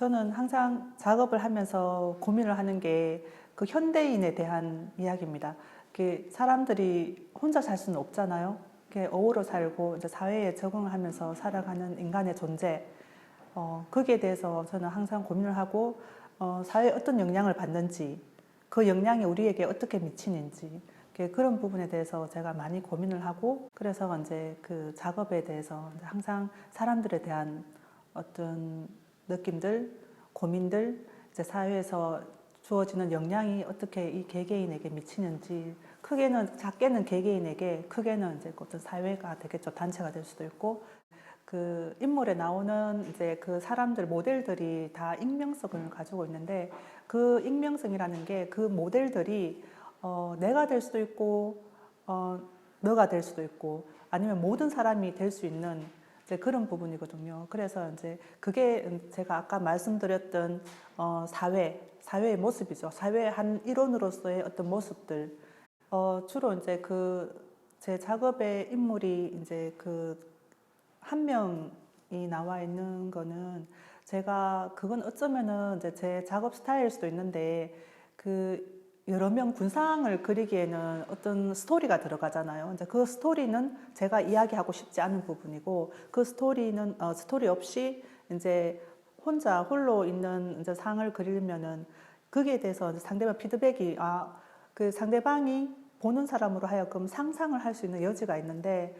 저는 항상 작업을 하면서 고민을 하는 게 그 현대인에 대한 이야기입니다. 사람들이 혼자 살 수는 없잖아요. 어우러 살고 이제 사회에 적응을 하면서 살아가는 인간의 존재, 거기에 대해서 저는 항상 고민을 하고, 사회에 어떤 영향을 받는지, 그 영향이 우리에게 어떻게 미치는지, 그런 부분에 대해서 제가 많이 고민을 하고, 그래서 이제 그 작업에 대해서 항상 사람들에 대한 어떤 느낌들, 고민들, 이제 사회에서 주어지는 영향이 어떻게 이 개개인에게 미치는지, 작게는 개개인에게, 크게는 이제 어떤 사회가 되겠죠. 단체가 될 수도 있고, 그 인물에 나오는 이제 그 사람들, 모델들이 다 익명성을 가지고 있는데, 그 익명성이라는 게 그 모델들이 내가 될 수도 있고, 너가 될 수도 있고, 아니면 모든 사람이 될 수 있는 이제 그런 부분이거든요. 그래서 이제 그게 제가 아까 말씀드렸던 사회의 모습이죠. 사회의 한 일원으로서의 어떤 모습들. 주로 이제 제 작업의 인물이 이제 한 명이 나와 있는 거는 그건 어쩌면은 이제 제 작업 스타일일 수도 있는데 여러 명 군상을 그리기에는 어떤 스토리가 들어가잖아요. 이제 그 스토리는 제가 이야기하고 싶지 않은 부분이고, 그 스토리는 스토리 없이 이제 홀로 있는 이제 상을 그리면은 거기에 대해서 상대방 피드백이 그 상대방이 보는 사람으로 하여금 상상을 할 수 있는 여지가 있는데,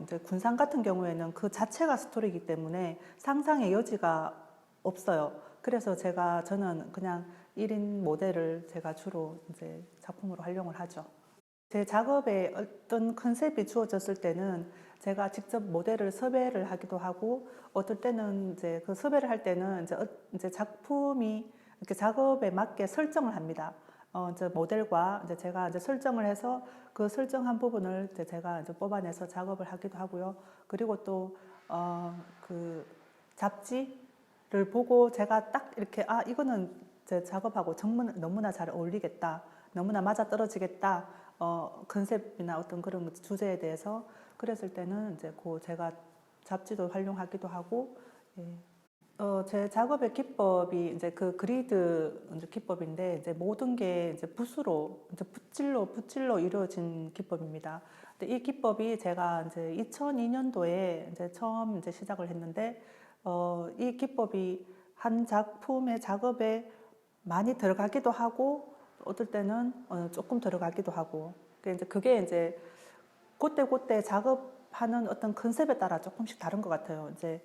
이제 군상 같은 경우에는 그 자체가 스토리이기 때문에 상상의 여지가 없어요. 그래서 저는 그냥 1인 모델을 제가 주로 이제 작품으로 활용을 하죠. 제 작업에 어떤 컨셉이 주어졌을 때는 제가 직접 모델을 섭외를 하기도 하고, 어떨 때는 이제 그 섭외를 할 때는 이제 작품이 이렇게 작업에 맞게 설정을 합니다. 이제 모델과 이제 제가 이제 설정을 해서 그 설정한 부분을 제가 이제 뽑아내서 작업을 하기도 하고요. 그리고 또, 그 잡지를 보고 제가 딱 이렇게, 이거는 제 작업하고 정말 너무나 잘 어울리겠다. 너무나 맞아 떨어지겠다. 컨셉이나 어떤 그런 주제에 대해서 그랬을 때는 이제 제가 잡지도 활용하기도 하고, 예. 제 작업의 기법이 이제 그 그리드 이제 기법인데, 이제 모든 게 이제 붓으로, 이제 붓질로 이루어진 기법입니다. 근데 이 기법이 제가 이제 2002년도에 이제 처음 이제 시작을 했는데, 이 기법이 한 작품의 작업에 많이 들어가기도 하고, 어떨 때는 조금 들어가기도 하고, 그게 이제 그때 작업하는 어떤 컨셉에 따라 조금씩 다른 것 같아요. 이제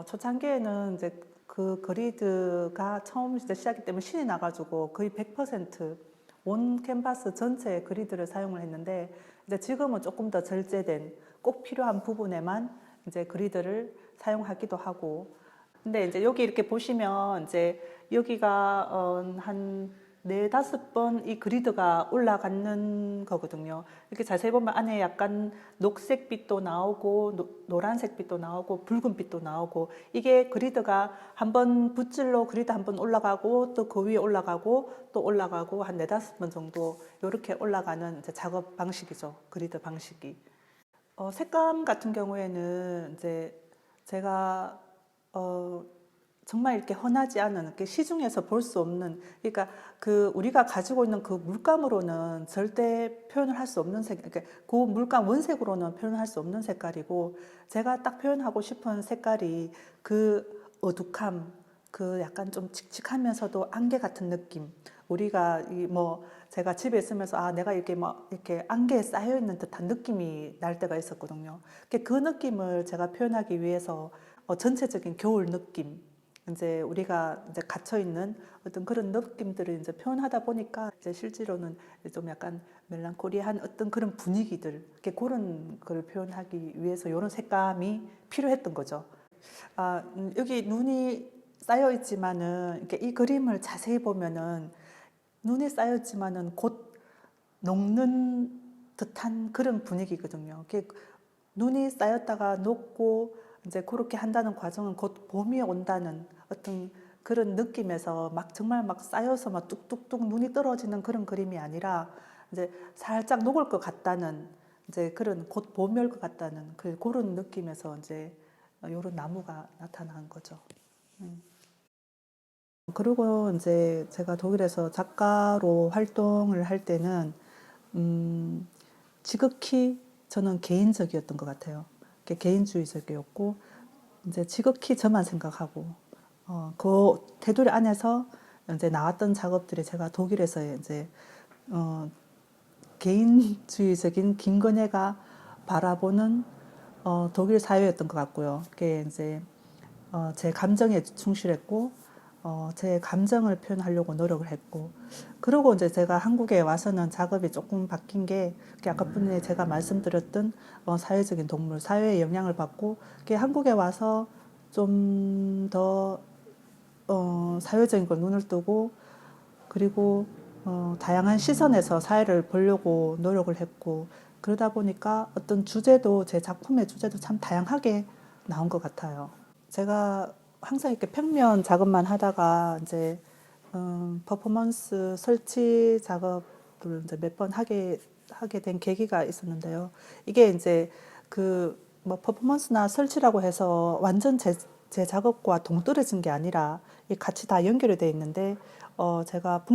초창기에는 이제 그 그리드가 처음 이제 시작이기 때문에 신이 나가지고 거의 100%온 캔버스 전체의 그리드를 사용을 했는데, 이제 지금은 조금 더 절제된 꼭 필요한 부분에만 이제 그리드를 사용하기도 하고. 근데 이제 여기 이렇게 보시면 이제 여기가 한 4~5번 이 그리드가 올라가는 거거든요. 이렇게 자세히 보면 안에 약간 녹색빛도 나오고 노란색빛도 나오고 붉은빛도 나오고, 이게 그리드가 한번 붓질로 그리드 한번 올라가고 또 그 위에 올라가고 또 올라가고 한 4~5번 정도 이렇게 올라가는 이제 작업 방식이죠. 그리드 방식이. 색감 같은 경우에는 이제 제가 정말 이렇게 흔하지 않은, 이렇게 시중에서 볼 수 없는, 그러니까 우리가 가지고 있는 그 물감으로는 절대 표현을 할 수 없는 그러니까 그 물감 원색으로는 표현을 할 수 없는 색깔이고, 제가 딱 표현하고 싶은 색깔이 그 어둑함, 약간 좀 칙칙하면서도 안개 같은 느낌. 우리가 제가 집에 있으면서 내가 이렇게 안개에 쌓여 있는 듯한 느낌이 날 때가 있었거든요. 그 느낌을 제가 표현하기 위해서 전체적인 겨울 느낌, 이제 우리가 이제 갇혀 있는 어떤 그런 느낌들을 이제 표현하다 보니까, 이제 실제로는 좀 약간 멜랑콜리한 어떤 그런 분위기들, 그런 걸 표현하기 위해서 이런 색감이 필요했던 거죠. 여기 눈이 쌓여 있지만은, 이 그림을 자세히 보면은 눈이 쌓여 있지만은 곧 녹는 듯한 그런 분위기거든요. 눈이 쌓였다가 녹고 이제 그렇게 한다는 과정은 곧 봄이 온다는 어떤 그런 느낌에서 정말 쌓여서 뚝뚝뚝 눈이 떨어지는 그런 그림이 아니라, 이제 살짝 녹을 것 같다는, 이제 곧 봄이 올 것 같다는 그런 느낌에서 이제 이런 나무가 나타난 거죠. 그리고 이제 제가 독일에서 작가로 활동을 할 때는 지극히 저는 개인적이었던 것 같아요. 개인주의적이었고 이제 지극히 저만 생각하고 그 테두리 안에서 이제 나왔던 작업들이 제가 독일에서 이제 개인주의적인 김건혜가 바라보는 독일 사회였던 것 같고요. 그게 이제 제 감정에 충실했고 제 감정을 표현하려고 노력을 했고 그리고 이제 제가 한국에 와서는 작업이 조금 바뀐 게 아까 분에 제가 말씀드렸던 사회적인 동물 사회의 영향을 받고 한국에 와서 좀 더 사회적인 걸 눈을 뜨고 그리고 다양한 시선에서 사회를 보려고 노력을 했고 그러다 보니까 어떤 주제도 제 작품의 주제도 참 다양하게 나온 것 같아요. 제가 항상 이렇게 평면 작업만 하다가 이제 퍼포먼스 설치 작업을 이제 몇 번 하게 된 계기가 있었는데요. 이게 이제 그 뭐 퍼포먼스나 설치라고 해서 완전 제 작업과 동떨어진 게 아니라 같이 다 연결이 돼 있는데 제가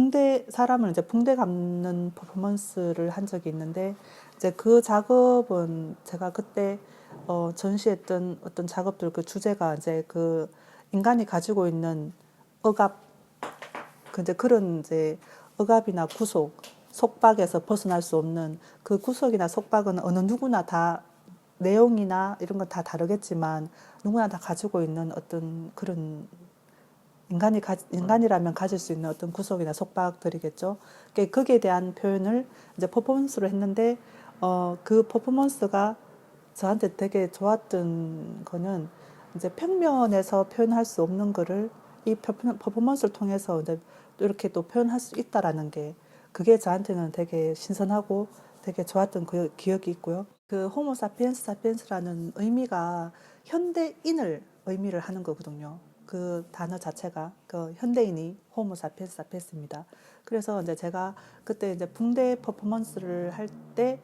사람을 이제 붕대 감는 퍼포먼스를 한 적이 있는데 이제 그 작업은 제가 그때 전시했던 어떤 작업들 그 주제가 이제 그 인간이 가지고 있는 억압 근데 그런 이제 억압이나 구속 속박에서 벗어날 수 없는 그 구속이나 속박은 어느 누구나 다 내용이나 이런 건 다 다르겠지만 누구나 다 가지고 있는 어떤 그런 인간이라면 가질 수 있는 어떤 구속이나 속박들이겠죠. 거기에 대한 표현을 이제 퍼포먼스로 했는데 그 퍼포먼스가 저한테 되게 좋았던 거는 이제 평면에서 표현할 수 없는 거를 이 퍼포먼스를 통해서 이제 이렇게 또 표현할 수 있다라는 게 그게 저한테는 되게 신선하고 되게 좋았던 그 기억이 있고요. 그 호모 사피엔스 사피엔스라는 의미가 현대인을 의미를 하는 거거든요. 그 단어 자체가 그 현대인이 호모 사피엔스 사피엔스입니다. 그래서 이제 제가 그때 이제 붕대 퍼포먼스를 할 때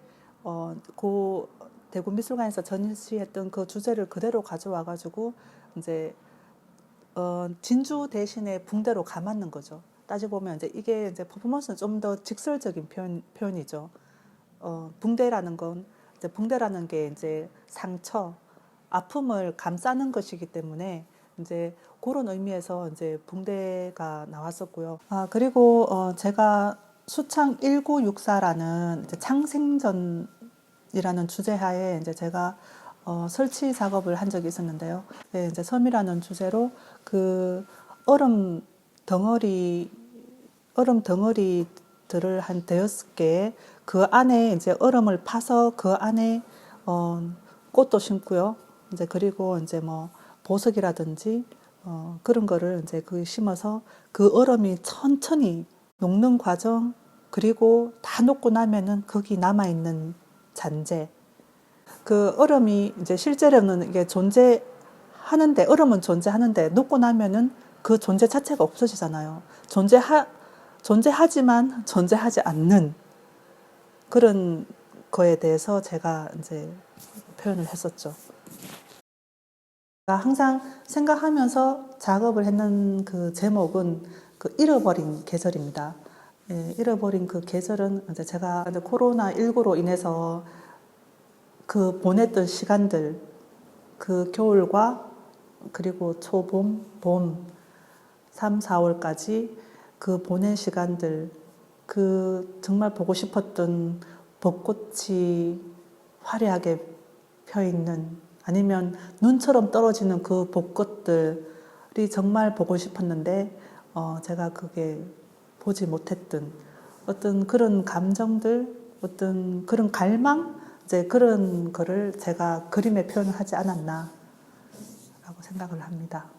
그 대구미술관에서 전시했던 그 주제를 그대로 가져와 가지고 이제 진주 대신에 붕대로 감았는 거죠. 따지고 보면 이제 이게 이제 퍼포먼스는 좀 더 직설적인 표현이죠. 붕대라는 건 이제 붕대라는 게 이제 상처, 아픔을 감싸는 것이기 때문에 이제 그런 의미에서 이제 붕대가 나왔었고요. 그리고 제가 수창 1964라는 이제 창생전이라는 주제하에 이제 제가 설치 작업을 한 적이 있었는데요. 네, 이제 섬이라는 주제로 그 얼음 덩어리들을 한 5개 그 안에 이제 얼음을 파서 그 안에 꽃도 심고요. 이제 그리고 이제 뭐 보석이라든지 그런 거를 이제 그 심어서 그 얼음이 천천히 녹는 과정 그리고 다 녹고 나면은 거기 남아 있는 잔재 그 얼음이 이제 실제로는 이게 존재하는데 얼음은 존재하는데 녹고 나면은 그 존재 자체가 없어지잖아요. 존재하지만 존재하지 않는 그런 거에 대해서 제가 이제 표현을 했었죠. 제가 항상 생각하면서 작업을 했는 그 제목은 그 잃어버린 계절입니다. 예, 잃어버린 그 계절은 이제 제가 코로나19로 인해서 그 보냈던 시간들, 그 겨울과 그리고 초봄, 봄, 3, 4월까지 그 보낸 시간들, 그 정말 보고 싶었던 벚꽃이 화려하게 펴 있는 아니면 눈처럼 떨어지는 그 벚꽃들이 정말 보고 싶었는데 제가 그게 보지 못했던 어떤 그런 감정들, 어떤 그런 갈망, 이제 그런 거를 제가 그림에 표현을 하지 않았나라고 생각을 합니다.